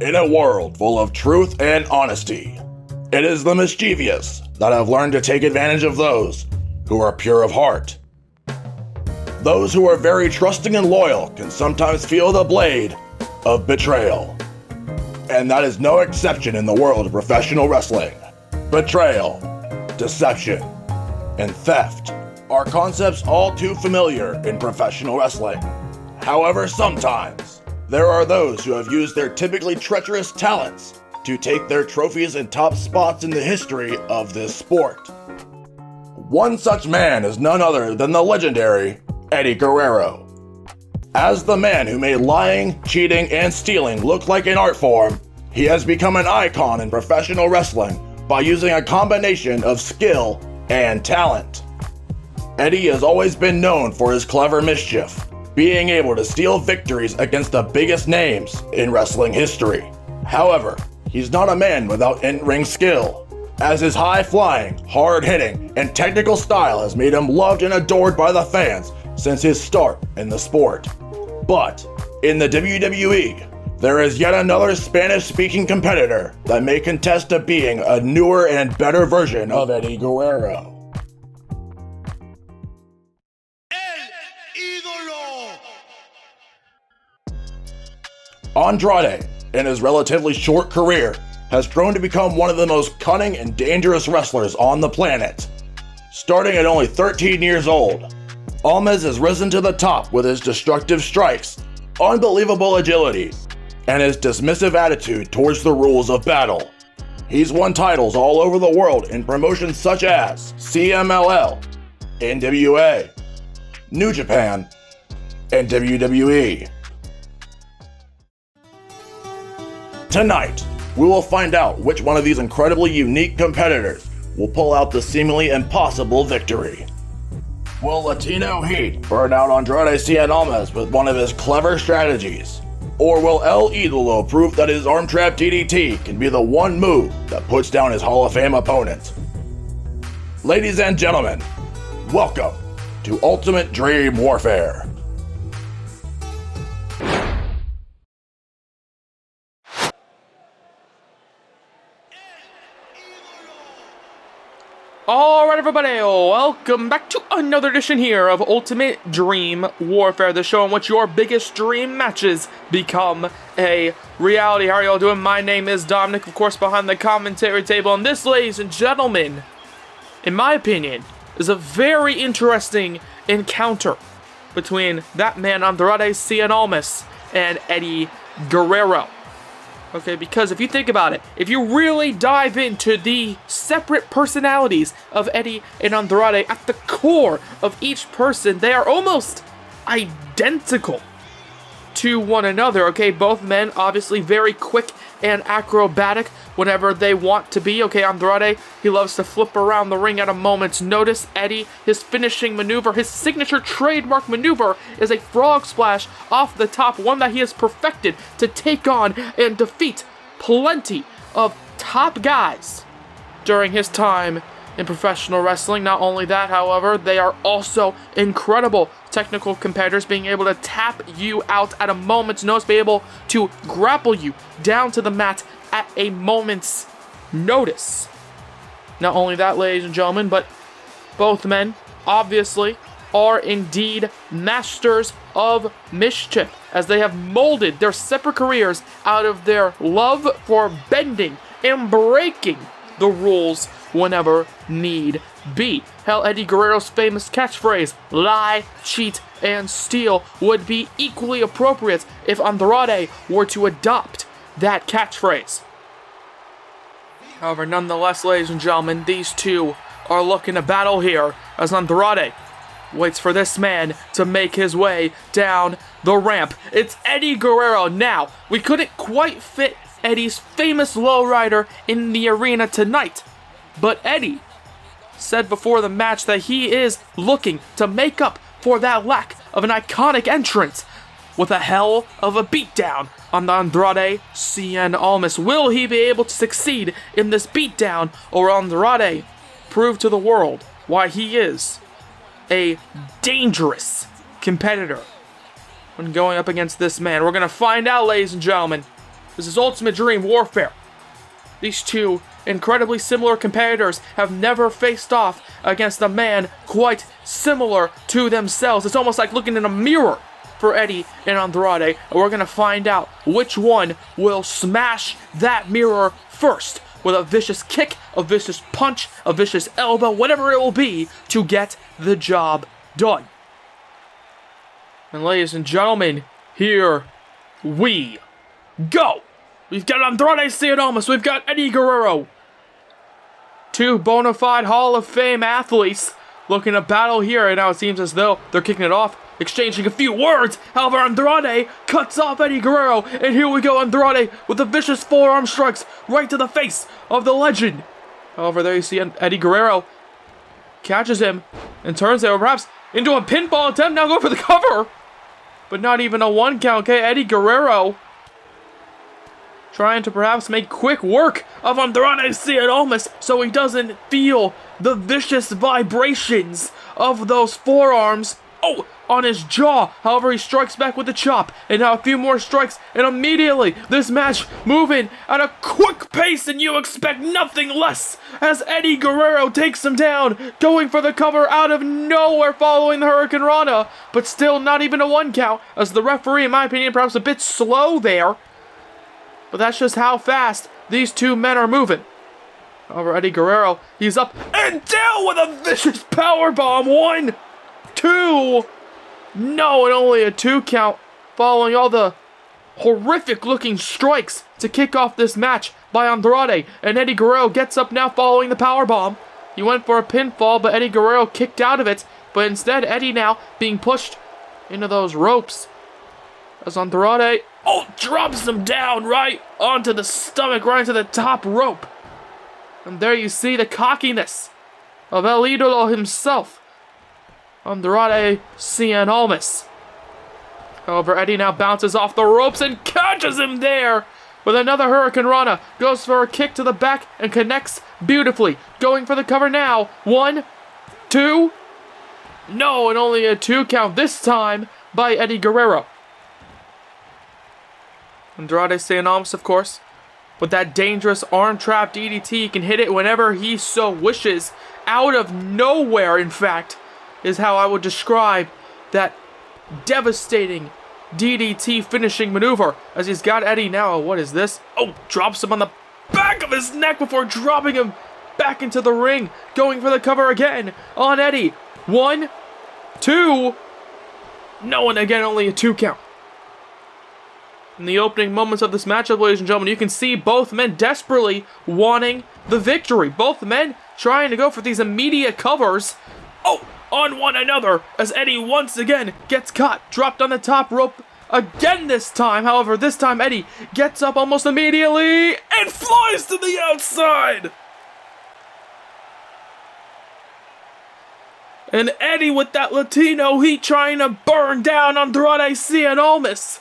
In a world full of truth and honesty, it is the mischievous that have learned to take advantage of those who are pure of heart. Those who are very trusting and loyal can sometimes feel the blade of betrayal. And that is no exception in the world of professional wrestling. Betrayal, deception, and theft are concepts all too familiar in professional wrestling. However, sometimes there are those who have used their typically treacherous talents to take their trophies in top spots in the history of this sport. One such man is none other than the legendary Eddie Guerrero. As the man who made lying, cheating, and stealing look like an art form, he has become an icon in professional wrestling by using a combination of skill and talent. Eddie has always been known for his clever mischief, being able to steal victories against the biggest names in wrestling history. However, he's not a man without in-ring skill, as his high-flying, hard-hitting, and technical style has made him loved and adored by the fans since his start in the sport. But in the WWE, there is yet another Spanish-speaking competitor that may contest to being a newer and better version of Eddie Guerrero. Andrade, in his relatively short career, has grown to become one of the most cunning and dangerous wrestlers on the planet. Starting at only 13 years old, Almas has risen to the top with his destructive strikes, unbelievable agility, and his dismissive attitude towards the rules of battle. He's won titles all over the world in promotions such as CMLL, NWA, New Japan, and WWE. Tonight, we will find out which one of these incredibly unique competitors will pull out the seemingly impossible victory. Will Latino Heat burn out Andrade Cien Almas with one of his clever strategies? Or will El Idolo prove that his arm trap DDT can be the one move that puts down his Hall of Fame opponent? Ladies and gentlemen, welcome to Ultimate Dream Warfare. Alright everybody, welcome back to another edition here of Ultimate Dream Warfare, the show in which your biggest dream matches become a reality. How are y'all doing? My name is Dominic, of course, behind the commentary table, and this, ladies and gentlemen, in my opinion, is a very interesting encounter between that man Andrade Cien Almas and Eddie Guerrero. Okay, because if you think about it, if you really dive into the separate personalities of Eddie and Andrade, at the core of each person, they are almost identical to one another, okay? Both men obviously very quick and acrobatic whenever they want to be, okay? Andrade, he loves to flip around the ring at a moment's notice. Eddie, his finishing maneuver, his signature trademark maneuver is a frog splash off the top, one that he has perfected to take on and defeat plenty of top guys during his time in professional wrestling. Not only that, however, they are also incredible technical competitors, being able to tap you out at a moment's notice, be able to grapple you down to the mat at a moment's notice. Not only that, ladies and gentlemen, but both men obviously are indeed masters of mischief, as they have molded their separate careers out of their love for bending and breaking the rules whenever need be. Hell, Eddie Guerrero's famous catchphrase, lie, cheat, and steal, would be equally appropriate if Andrade were to adopt that catchphrase. However, nonetheless, ladies and gentlemen, these two are looking to battle here as Andrade waits for this man to make his way down the ramp. It's Eddie Guerrero. Now, we couldn't quite fit Eddie's famous lowrider in the arena tonight, but Eddie said before the match that he is looking to make up for that lack of an iconic entrance with a hell of a beatdown on the Andrade Cien Almas. Will he be able to succeed in this beatdown, or Andrade prove to the world why he is a dangerous competitor when going up against this man? We're going to find out, ladies and gentlemen. This is Ultimate Dream Warfare. These two incredibly similar competitors have never faced off against a man quite similar to themselves. It's almost like looking in a mirror for Eddie and Andrade, and we're going to find out which one will smash that mirror first with a vicious kick, a vicious punch, a vicious elbow, whatever it will be to get the job done. And ladies and gentlemen, here we go. We've got Andrade Cien Almas, we've got Eddie Guerrero. Two bona fide Hall of Fame athletes looking to battle here, and now it seems as though they're kicking it off, exchanging a few words. However, Andrade cuts off Eddie Guerrero, and here we go, Andrade with the vicious forearm strikes right to the face of the legend. However, there you see Eddie Guerrero catches him and turns it perhaps into a pinfall attempt, now going for the cover. But not even a 1 count, okay? Eddie Guerrero trying to perhaps make quick work of Andrade Cien Almas so he doesn't feel the vicious vibrations of those forearms on his jaw. However, he strikes back with the chop, and now a few more strikes, and immediately this match moving at a quick pace, and you expect nothing less as Eddie Guerrero takes him down, going for the cover out of nowhere following the Hurricane Rana, but still not even a 1 count, as the referee, in my opinion, perhaps a bit slow there. But that's just how fast these two men are moving. However, Eddie Guerrero, he's up and down with a vicious powerbomb. 1, 2. No, and only a 2 count following all the horrific looking strikes to kick off this match by Andrade. And Eddie Guerrero gets up now following the powerbomb. He went for a pinfall, but Eddie Guerrero kicked out of it. But instead, Eddie now being pushed into those ropes as Andrade drops him down right onto the stomach, right into the top rope. And there you see the cockiness of El Idolo himself, Andrade Cien Almas. However, Eddie now bounces off the ropes and catches him there with another Hurricane Rana. Goes for a kick to the back and connects beautifully. Going for the cover now. 1, 2. No, and only a 2 count this time by Eddie Guerrero. Andrade Cien Almas, of course, with that dangerous arm trap DDT, he can hit it whenever he so wishes. Out of nowhere, in fact, is how I would describe that devastating DDT finishing maneuver, as he's got Eddie now. What is this? Drops him on the back of his neck before dropping him back into the ring. Going for the cover again on Eddie. 1, 2. No, and again, only a 2 count. In the opening moments of this matchup, ladies and gentlemen, you can see both men desperately wanting the victory. Both men trying to go for these immediate covers on one another, as Eddie once again gets caught, dropped on the top rope again this time. However, this time Eddie gets up almost immediately and flies to the outside. And Eddie with that Latino heat trying to burn down Andrade Cien Almas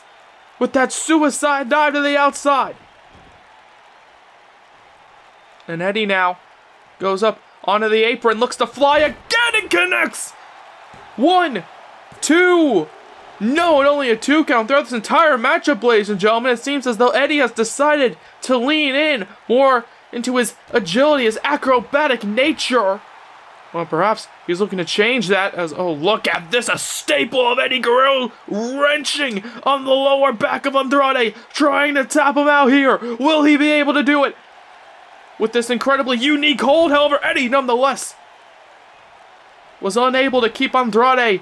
with that suicide dive to the outside. And Eddie now goes up onto the apron, looks to fly again and connects. 1, 2. No, and only a 2 count throughout this entire matchup, ladies and gentlemen. It seems as though Eddie has decided to lean in more into his agility, his acrobatic nature. Well, perhaps he's looking to change that as, look at this, a staple of Eddie Guerrero wrenching on the lower back of Andrade, trying to tap him out here. Will he be able to do it with this incredibly unique hold? However, Eddie, nonetheless, was unable to keep Andrade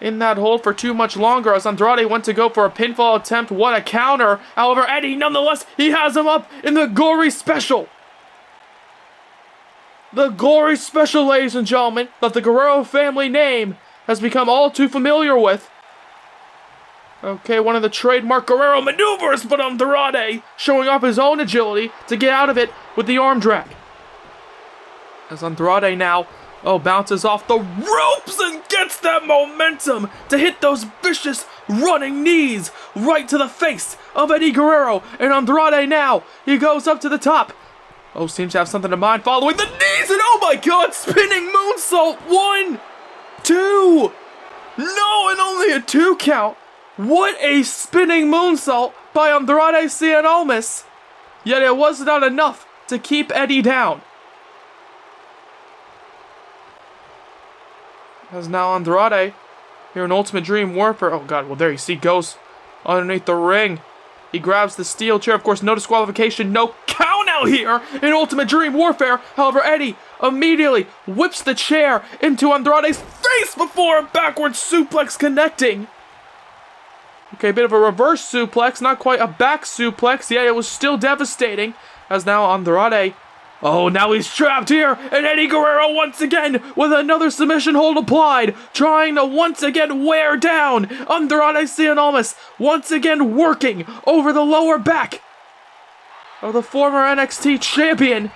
in that hold for too much longer as Andrade went to go for a pinfall attempt. What a counter. However, Eddie, nonetheless, he has him up in the Gory Special. The Gory Special, ladies and gentlemen, that the Guerrero family name has become all too familiar with. Okay, one of the trademark Guerrero maneuvers, but Andrade showing off his own agility to get out of it with the arm drag. As Andrade now, bounces off the ropes and gets that momentum to hit those vicious running knees right to the face of Eddie Guerrero. And Andrade now, he goes up to the top. Seems to have something in mind following the knees, and oh my god, spinning moonsault. 1, 2. No, and only a 2 count What a spinning moonsault by Andrade Cien Almas! Yet it was not enough to keep Eddie down. As now Andrade, here in Ultimate Dream Warfare. Oh god, well there you see, goes underneath the ring. He grabs the steel chair. Of course, no disqualification, no count out here in Ultimate Dream Warfare. However, Eddie immediately whips the chair into Andrade's face before a backward suplex connecting. Okay, a bit of a reverse suplex, not quite a back suplex, yet it was still devastating. As now Andrade, oh, now he's trapped here, and Eddie Guerrero once again with another submission hold applied, trying to once again wear down Andrade Cien Almas, once again working over the lower back of the former NXT champion.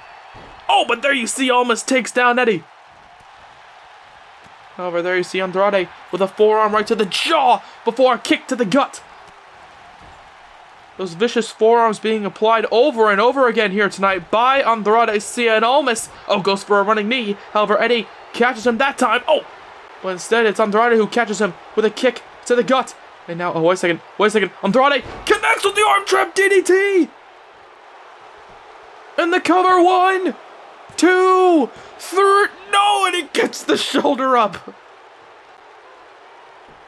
Oh, but there you see Almas takes down Eddie. However, there you see Andrade with a forearm right to the jaw before a kick to the gut. Those vicious forearms being applied over and over again here tonight by Andrade Cien Almas. Oh, goes for a running knee. However, Eddie catches him that time. Oh, but instead it's Andrade who catches him with a kick to the gut. And now, oh, wait a second. Andrade connects with the arm trap DDT. And the cover, 1, 2, 3. No, and he gets the shoulder up.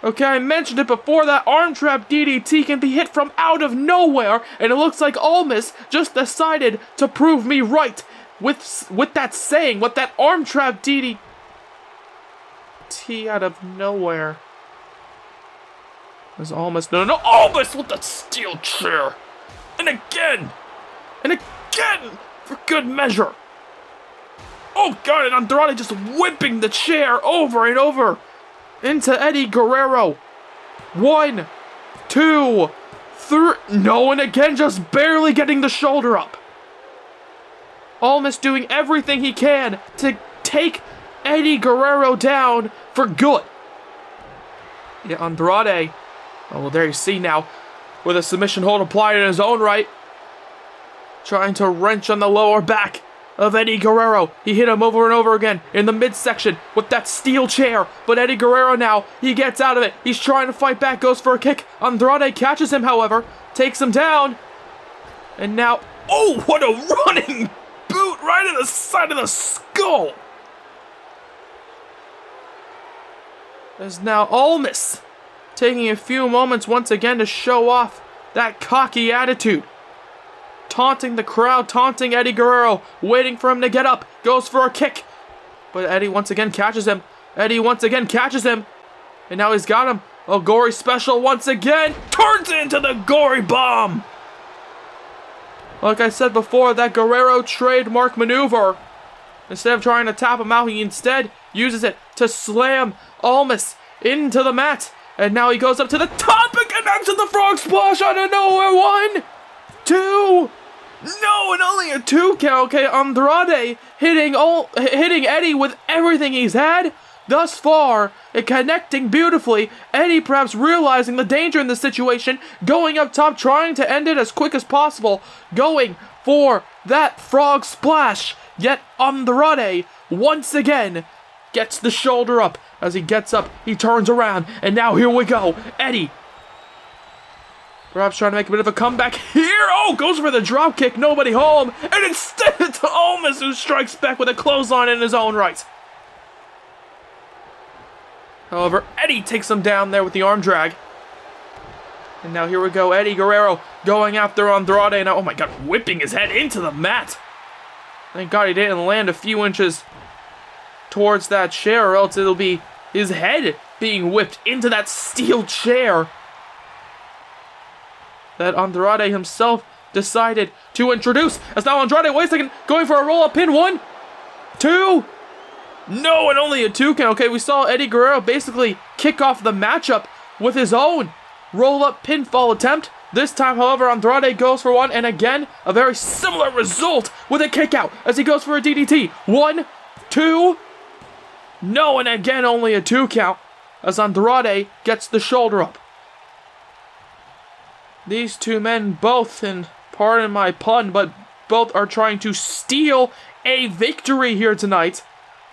Okay, I mentioned it before, that arm trap DDT can be hit from out of nowhere, and it looks like Almas just decided to prove me right with that saying, with that arm trap DDT out of nowhere. There's Almas, no, Almas with the steel chair, and again, for good measure. Oh god, and Andrade just whipping the chair over and over into Eddie Guerrero. 1, 2, 3. No, and again just barely getting the shoulder up. Almas doing everything he can to take Eddie Guerrero down for good. Yeah, Andrade. Oh, well, there you see now, with a submission hold applied in his own right, trying to wrench on the lower back of Eddie Guerrero. He hit him over and over again in the midsection with that steel chair. But Eddie Guerrero now, he gets out of it. He's trying to fight back, goes for a kick. Andrade catches him, however, takes him down. And now, oh, what a running boot right in the side of the skull. There's now Almas taking a few moments once again to show off that cocky attitude. Taunting the crowd, taunting Eddie Guerrero, waiting for him to get up, goes for a kick. But Eddie once again catches him. And now he's got him. A gory special once again, turns into the gory bomb. Like I said before, that Guerrero trademark maneuver. Instead of trying to tap him out, he instead uses it to slam Almas into the mat. And now he goes up to the top and connects with the frog splash out of nowhere. 1, 2. No, and only a 2 count. Okay, Andrade hitting Eddie with everything he's had thus far and connecting beautifully. Eddie perhaps realizing the danger in the situation, going up top, trying to end it as quick as possible, going for that frog splash. Yet Andrade once again gets the shoulder up. As he gets up, he turns around, and now here we go. Eddie perhaps trying to make a bit of a comeback here. Oh, goes for the drop kick, nobody home. And instead it's Almas who strikes back with a clothesline in his own right. However, Eddie takes him down there with the arm drag. And now here we go, Eddie Guerrero going after Andrade. And oh my god, whipping his head into the mat. Thank god he didn't land a few inches towards that chair, or else it'll be his head being whipped into that steel chair that Andrade himself decided to introduce. As now Andrade, wait a second, going for a roll-up pin. 1, 2. No, and only a 2 count. Okay, we saw Eddie Guerrero basically kick off the matchup with his own roll-up pinfall attempt. This time, however, Andrade goes for one, and again, a very similar result with a kick out as he goes for a DDT. 1, 2. No, and again, only a 2 count as Andrade gets the shoulder up. These two men both, and pardon my pun, but both are trying to steal a victory here tonight.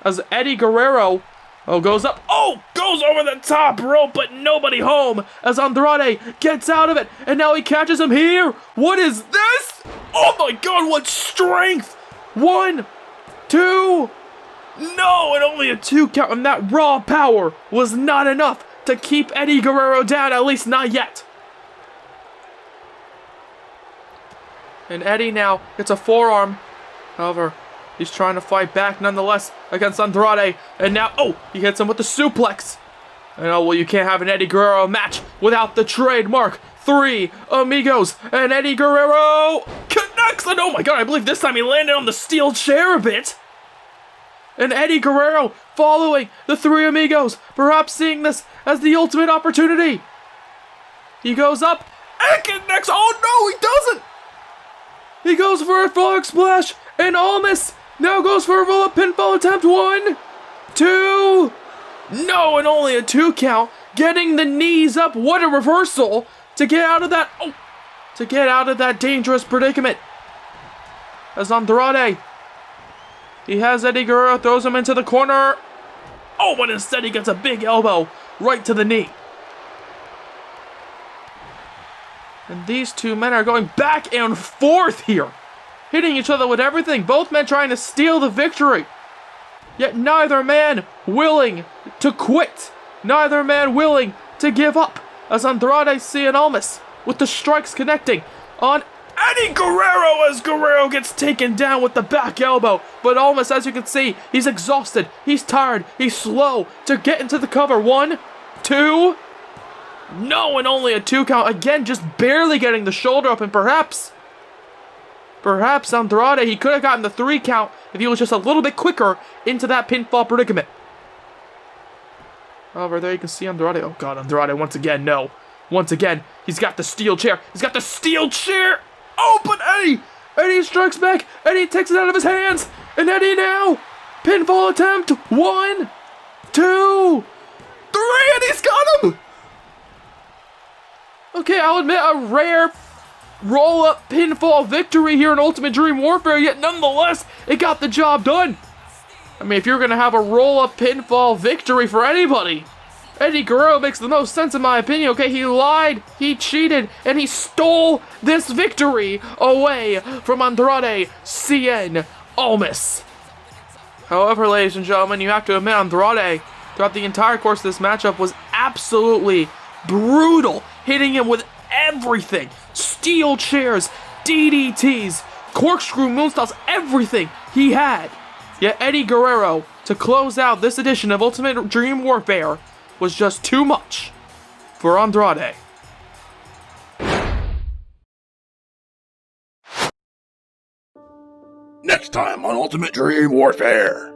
As Eddie Guerrero goes up. Oh, goes goes over the top rope, but nobody home as Andrade gets out of it, and now he catches him here. What is this? Oh my god, what strength! 1, 2, no, and only a 2 count, and that raw power was not enough to keep Eddie Guerrero down, at least not yet. And Eddie now gets a forearm. However, he's trying to fight back nonetheless against Andrade. And now, oh, he hits him with the suplex. And oh, well, you can't have an Eddie Guerrero match without the trademark 3 Amigos. And Eddie Guerrero connects. And oh my god, I believe this time he landed on the steel chair a bit. And Eddie Guerrero following the 3 Amigos, perhaps seeing this as the ultimate opportunity. He goes up and connects. Oh no, he doesn't. He goes for a frog splash, and Almas now goes for a roll-up pinfall attempt. 1, 2, no, and only a 2 count. Getting the knees up. What a reversal to get out of that. Oh, to get out of that dangerous predicament. As Andrade, he has Eddie Guerrero, throws him into the corner. Oh, but instead he gets a big elbow right to the knee. And these two men are going back and forth here, hitting each other with everything. Both men trying to steal the victory. Yet neither man willing to quit. Neither man willing to give up. As Andrade Cien Almas with the strikes connecting on Eddie Guerrero as Guerrero gets taken down with the back elbow. But Almas, as you can see, he's exhausted. He's tired. He's slow to get into the cover. 1, 2... no, and only a 2 count. Again, just barely getting the shoulder up, and perhaps Andrade, he could have gotten the 3 count if he was just a little bit quicker into that pinfall predicament. However, there you can see Andrade. Oh god, Andrade once again, no. Once again, he's got the steel chair. He's got the steel chair! Oh, but Eddie strikes back. Eddie takes it out of his hands. And Eddie now, pinfall attempt. 1, 2, 3, and he's got him! Okay, I'll admit, a rare roll-up pinfall victory here in Ultimate Dream Warfare, yet nonetheless, it got the job done. I mean, if you're going to have a roll-up pinfall victory for anybody, Eddie Guerrero makes the most sense in my opinion. Okay, he lied, he cheated, and he stole this victory away from Andrade Cien Almas. However, ladies and gentlemen, you have to admit Andrade, throughout the entire course of this matchup, was absolutely brutal, hitting him with everything. Steel chairs, DDTs, corkscrew moonsaults, everything he had. Yet Eddie Guerrero, to close out this edition of Ultimate Dream Warfare, was just too much for Andrade. Next time on Ultimate Dream Warfare.